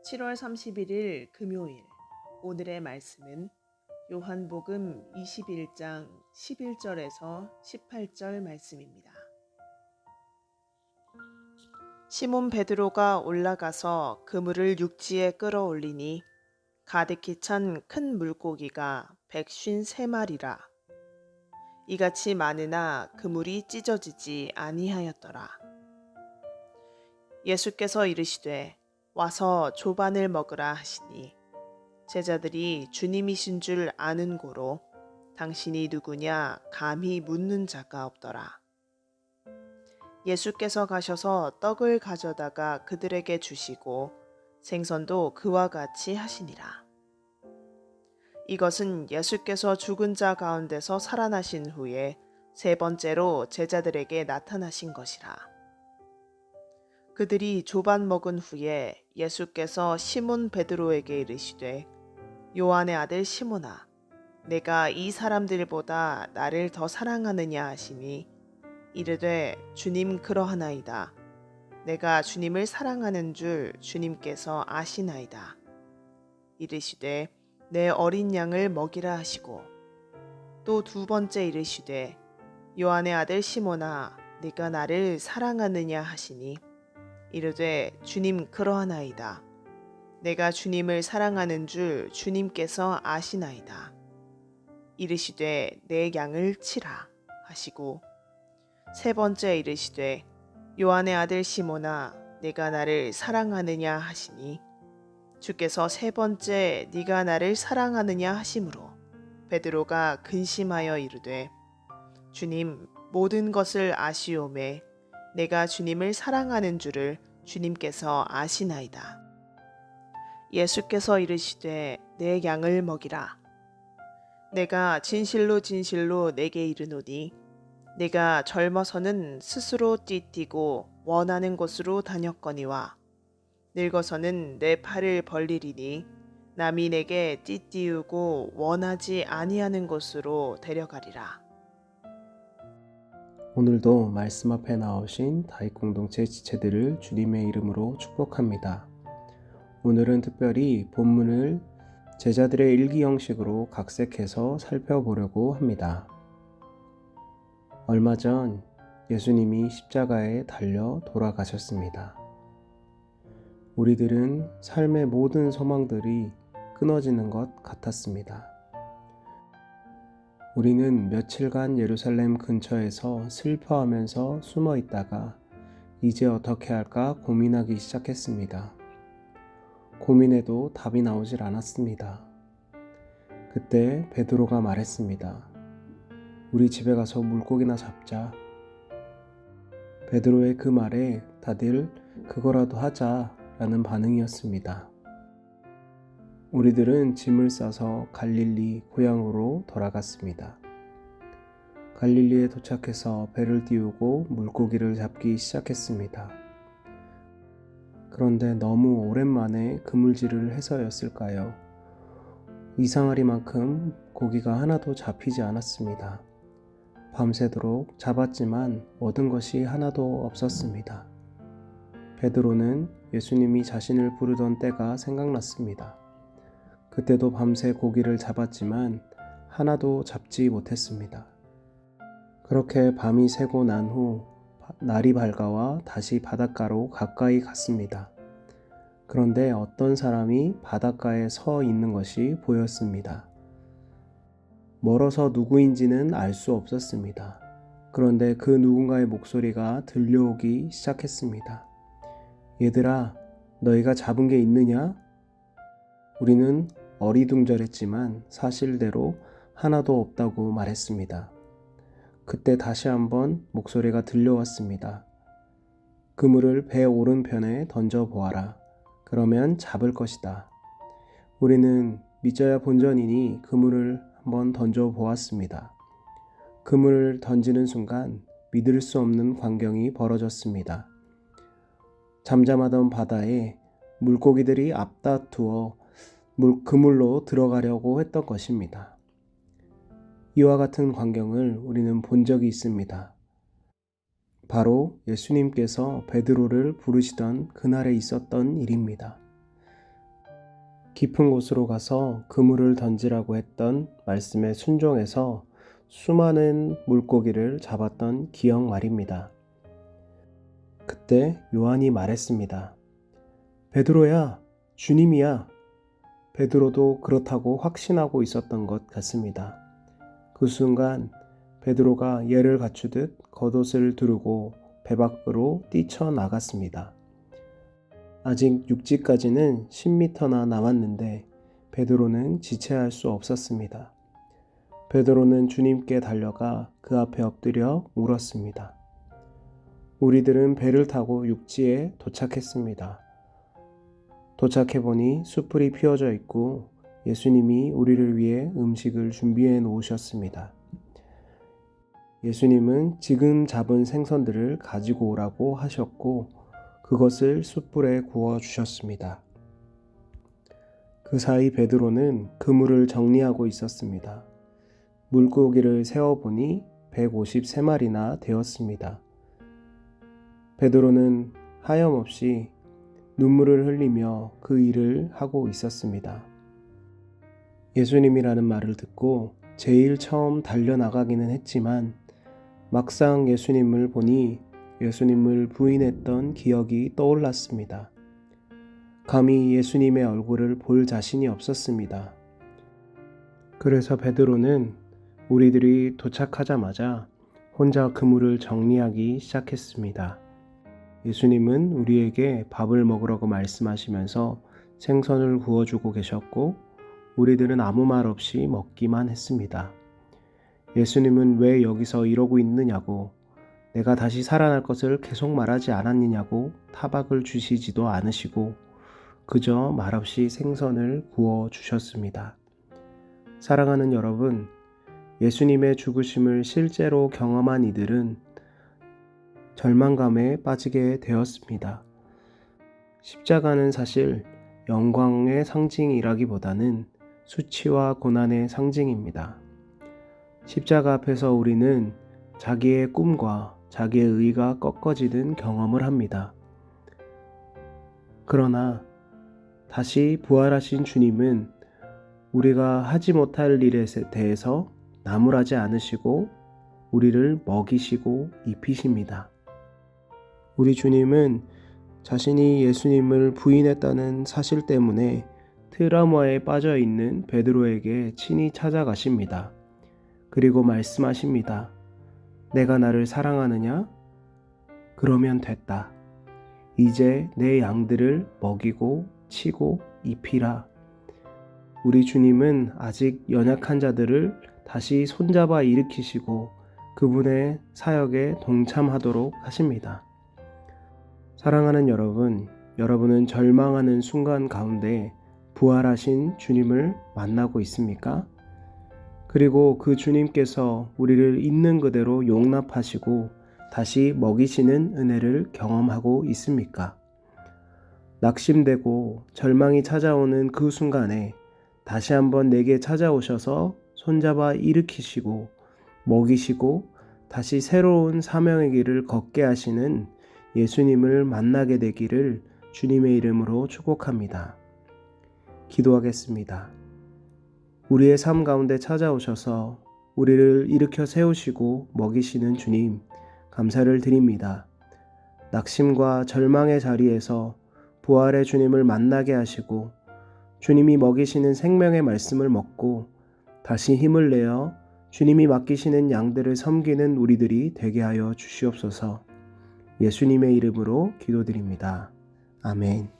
7월 31일 금요일. 오늘의 말씀은 요한복음 21장 11절에서 18절 말씀입니다. 시몬 베드로가 올라가서 그물을 육지에 끌어올리니 가득히 찬 큰 물고기가 153마리라. 이같이 많으나 그물이 찢어지지 아니하였더라. 예수께서 이르시되 와서 조반을 먹으라 하시니 제자들이 주님이신 줄 아는 고로 당신이 누구냐 감히 묻는 자가 없더라. 예수께서 가셔서 떡을 가져다가 그들에게 주시고 생선도 그와 같이 하시니라. 이것은 예수께서 죽은 자 가운데서 살아나신 후에 세 번째로 제자들에게 나타나신 것이라. 그들이 조반 먹은 후에 예수께서 시몬 베드로에게 이르시되 요한의 아들 시몬아, 내가 이 사람들보다 나를 더 사랑하느냐 하시니 이르되 주님 그러하나이다. 내가 주님을 사랑하는 줄 주님께서 아시나이다. 이르시되 내 어린 양을 먹이라 하시고 또 두 번째 이르시되 요한의 아들 시몬아, 네가 나를 사랑하느냐 하시니 이르되 주님 그러하나이다. 내가 주님을 사랑하는 줄 주님께서 아시나이다. 이르시되 내 양을 치라 하시고 세 번째 이르시되 요한의 아들 시몬아, 네가 나를 사랑하느냐 하시니 주께서 세 번째 네가 나를 사랑하느냐 하심으로 베드로가 근심하여 이르되 주님, 모든 것을 아시오매 내가 주님을 사랑하는 줄을 주님께서 아시나이다. 예수께서 이르시되 내 양을 먹이라. 내가 진실로 진실로 내게 이르노니 내가 젊어서는 스스로 띠뛰고 원하는 곳으로 다녔거니와 늙어서는 내 팔을 벌리리니 남이 내게 띠띠우고 원하지 아니하는 곳으로 데려가리라. 오늘도 말씀 앞에 나오신 다윗 공동체 지체들을 주님의 이름으로 축복합니다. 오늘은 특별히 본문을 제자들의 일기 형식으로 각색해서 살펴보려고 합니다. 얼마 전 예수님이 십자가에 달려 돌아가셨습니다. 우리들은 삶의 모든 소망들이 끊어지는 것 같았습니다. 우리는 며칠간 예루살렘 근처에서 슬퍼하면서 숨어 있다가 이제 어떻게 할까 고민하기 시작했습니다. 고민해도 답이 나오질 않았습니다. 그때 베드로가 말했습니다. 우리 집에 가서 물고기나 잡자. 베드로의 그 말에 다들 그거라도 하자라는 반응이었습니다. 우리들은 짐을 싸서 갈릴리 고향으로 돌아갔습니다. 갈릴리에 도착해서 배를 띄우고 물고기를 잡기 시작했습니다. 그런데 너무 오랜만에 그물질을 해서였을까요? 이상하리만큼 고기가 하나도 잡히지 않았습니다. 밤새도록 잡았지만 얻은 것이 하나도 없었습니다. 베드로는 예수님이 자신을 부르던 때가 생각났습니다. 그때도 밤새 고기를 잡았지만 하나도 잡지 못했습니다. 그렇게 밤이 새고 난 후 날이 밝아와 다시 바닷가로 가까이 갔습니다. 그런데 어떤 사람이 바닷가에 서 있는 것이 보였습니다. 멀어서 누구인지는 알 수 없었습니다. 그런데 그 누군가의 목소리가 들려오기 시작했습니다. 얘들아, 너희가 잡은 게 있느냐? 우리는 어리둥절했지만 사실대로 하나도 없다고 말했습니다. 그때 다시 한번 목소리가 들려왔습니다. 그물을 배 오른편에 던져보아라. 그러면 잡을 것이다. 우리는 믿어야 본전이니 그물을 한번 던져보았습니다. 그물을 던지는 순간 믿을 수 없는 광경이 벌어졌습니다. 잠잠하던 바다에 물고기들이 앞다투어 그물로 들어가려고 했던 것입니다. 이와 같은 광경을 우리는 본 적이 있습니다. 바로 예수님께서 베드로를 부르시던 그날에 있었던 일입니다. 깊은 곳으로 가서 그물을 던지라고 했던 말씀에 순종해서 수많은 물고기를 잡았던 기억 말입니다. 그때 요한이 말했습니다. 베드로야, 주님이야. 베드로도 그렇다고 확신하고 있었던 것 같습니다. 그 순간 베드로가 예를 갖추듯 겉옷을 두르고 배 밖으로 뛰쳐나갔습니다. 아직 육지까지는 10m나 남았는데 베드로는 지체할 수 없었습니다. 베드로는 주님께 달려가 그 앞에 엎드려 울었습니다. 우리들은 배를 타고 육지에 도착했습니다. 도착해보니 숯불이 피워져 있고 예수님이 우리를 위해 음식을 준비해 놓으셨습니다. 예수님은 지금 잡은 생선들을 가지고 오라고 하셨고 그것을 숯불에 구워 주셨습니다. 그 사이 베드로는 그물을 정리하고 있었습니다. 물고기를 세어보니 153마리나 되었습니다. 베드로는 하염없이 눈물을 흘리며 그 일을 하고 있었습니다. 예수님이라는 말을 듣고 제일 처음 달려나가기는 했지만 막상 예수님을 보니 예수님을 부인했던 기억이 떠올랐습니다. 감히 예수님의 얼굴을 볼 자신이 없었습니다. 그래서 베드로는 우리들이 도착하자마자 혼자 그물을 정리하기 시작했습니다. 예수님은 우리에게 밥을 먹으라고 말씀하시면서 생선을 구워주고 계셨고 우리들은 아무 말 없이 먹기만 했습니다. 예수님은 왜 여기서 이러고 있느냐고, 내가 다시 살아날 것을 계속 말하지 않았느냐고 타박을 주시지도 않으시고 그저 말없이 생선을 구워 주셨습니다. 사랑하는 여러분, 예수님의 죽으심을 실제로 경험한 이들은 절망감에 빠지게 되었습니다. 십자가는 사실 영광의 상징이라기보다는 수치와 고난의 상징입니다. 십자가 앞에서 우리는 자기의 꿈과 자기의 의가 꺾어지는 경험을 합니다. 그러나 다시 부활하신 주님은 우리가 하지 못할 일에 대해서 나무라지 않으시고 우리를 먹이시고 입히십니다. 우리 주님은 자신이 예수님을 부인했다는 사실 때문에 트라우마에 빠져 있는 베드로에게 친히 찾아가십니다. 그리고 말씀하십니다. 내가 나를 사랑하느냐? 그러면 됐다. 이제 내 양들을 먹이고 치고 입히라. 우리 주님은 아직 연약한 자들을 다시 손잡아 일으키시고 그분의 사역에 동참하도록 하십니다. 사랑하는 여러분, 여러분은 절망하는 순간 가운데 부활하신 주님을 만나고 있습니까? 그리고 그 주님께서 우리를 있는 그대로 용납하시고 다시 먹이시는 은혜를 경험하고 있습니까? 낙심되고 절망이 찾아오는 그 순간에 다시 한번 내게 찾아오셔서 손잡아 일으키시고 먹이시고 다시 새로운 사명의 길을 걷게 하시는 예수님을 만나게 되기를 주님의 이름으로 축복합니다. 기도하겠습니다. 우리의 삶 가운데 찾아오셔서 우리를 일으켜 세우시고 먹이시는 주님, 감사를 드립니다. 낙심과 절망의 자리에서 부활의 주님을 만나게 하시고 주님이 먹이시는 생명의 말씀을 먹고 다시 힘을 내어 주님이 맡기시는 양들을 섬기는 우리들이 되게 하여 주시옵소서. 예수님의 이름으로 기도드립니다. 아멘.